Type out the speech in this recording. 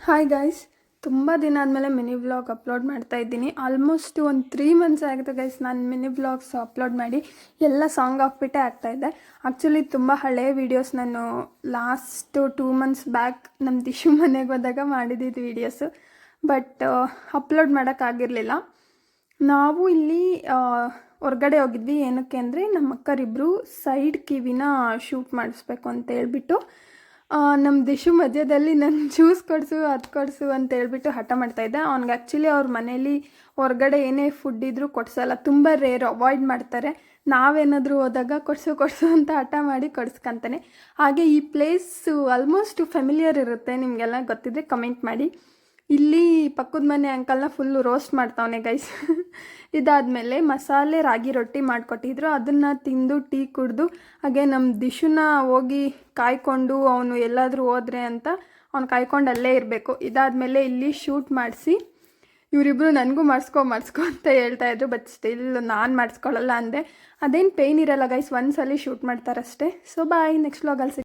Hi guys, ತುಂಬ ದಿನ ಆದಮೇಲೆ ಮಿನಿ ವ್ಲಾಗ್ ಅಪ್ಲೋಡ್ ಮಾಡ್ತಾ ಇದ್ದೀನಿ. ಆಲ್ಮೋಸ್ಟ್ ಒಂದು 3 ಮಂತ್ಸ್ ಆಗಿದೆ ಗೈಸ್ ನಾನು ಮಿನಿ ವ್ಲಾಗ್ಸ್ ಅಪ್ಲೋಡ್ ಮಾಡಿ. ಎಲ್ಲ ಸಾಂಗ್ ಹಾಕ್ಬಿಟ್ಟೆ ಆಗ್ತಾಯಿದ್ದೆ. ಆ್ಯಕ್ಚುಲಿ ತುಂಬ ಹಳೆಯ ವೀಡಿಯೋಸ್ ನಾನು ಲಾಸ್ಟ್ 2 ಮಂತ್ಸ್ ಬ್ಯಾಕ್ ನಮ್ಮ ದಿಶು ಮನೆಗೆ ಹೋದಾಗ ಮಾಡಿದ್ದಿದ್ದು ವೀಡಿಯೋಸು. ಬಟ್ ಅಪ್ಲೋಡ್ ಮಾಡೋಕ್ಕಾಗಿರಲಿಲ್ಲ. ನಾವು ಇಲ್ಲಿ ಹೊರ್ಗಡೆ ಹೋಗಿದ್ವಿ. ಏನಕ್ಕೆ ಅಂದರೆ ನಮ್ಮ ಅಕ್ಕರಿಬ್ಬರು ಸೈಡ್ ಕಿವಿನ ಶೂಟ್ ಮಾಡಿಸ್ಬೇಕು ಅಂತ ಹೇಳ್ಬಿಟ್ಟು ನಮ್ಮ ದಿಶು ಮಧ್ಯದಲ್ಲಿ ನನ್ನ ಜ್ಯೂಸ್ ಕೊಡಿಸು ಅದು ಕೊಡಿಸು ಅಂತ ಹೇಳ್ಬಿಟ್ಟು ಹಠ ಮಾಡ್ತಾಯಿದ್ದೆ. ಅವ್ನಿಗೆ ಆ್ಯಕ್ಚುಲಿ ಅವ್ರ ಮನೇಲಿ ಹೊರಗಡೆ ಏನೇ ಫುಡ್ ಇದ್ದರೂ ಕೊಡಿಸಲ್ಲ, ತುಂಬ ರೇರ್, ಅವಾಯ್ಡ್ ಮಾಡ್ತಾರೆ. ನಾವೇನಾದರೂ ಹೋದಾಗ ಕೊಡಿಸು ಅಂತ ಹಠ ಮಾಡಿ ಕೊಡಿಸ್ಕೊಂತಾನೆ. ಹಾಗೆ ಈ ಪ್ಲೇಸು ಆಲ್ಮೋಸ್ಟ್ ಫೆಮಿಲಿಯರ್ ಇರುತ್ತೆ, ನಿಮಗೆಲ್ಲ ಗೊತ್ತಿದ್ದರೆ ಕಮೆಂಟ್ ಮಾಡಿ. ಇಲ್ಲಿ ಪಕ್ಕದ ಮನೆ ಅಂಕಲ್ನ ಫುಲ್ಲು ರೋಸ್ಟ್ ಮಾಡ್ತಾವನೆ ಗೈಸ್. ಇದಾದಮೇಲೆ ಮಸಾಲೆ ರಾಗಿ ರೊಟ್ಟಿ ಮಾಡಿಕೊಟ್ಟಿದ್ರು, ಅದನ್ನು ತಿಂದು ಟೀ ಕುಡಿದು ಹಾಗೆ ನಮ್ಮ ದಿಶುನ ಹೋಗಿ ಕಾಯ್ಕೊಂಡು ಅವನು ಎಲ್ಲಾದರೂ ಹೋದ್ರೆ ಅಂತ ಅವ್ನು ಕಾಯ್ಕೊಂಡು ಅಲ್ಲೇ ಇರಬೇಕು. ಇದಾದಮೇಲೆ ಇಲ್ಲಿ ಶೂಟ್ ಮಾಡಿಸಿ ಇವರಿಬ್ಬರು ನನಗೂ ಮಾಡಿಸ್ಕೊ ಅಂತ ಹೇಳ್ತಾಯಿದ್ರು. ಬಟ್ ಸ್ಟಿಲ್ ನಾನು ಮಾಡಿಸ್ಕೊಳ್ಳಲ್ಲ ಅಂದೆ. ಅದೇನು ಪೇಯ್ನ್ ಇರಲ್ಲ ಗೈಸ್, ಒಂದ್ಸಲ ಶೂಟ್ ಮಾಡ್ತಾರಷ್ಟೇ. ಸೊ ಬಾಯ್, ನೆಕ್ಸ್ಟ್ ವ್ಲಾಗಲ್ಲಿ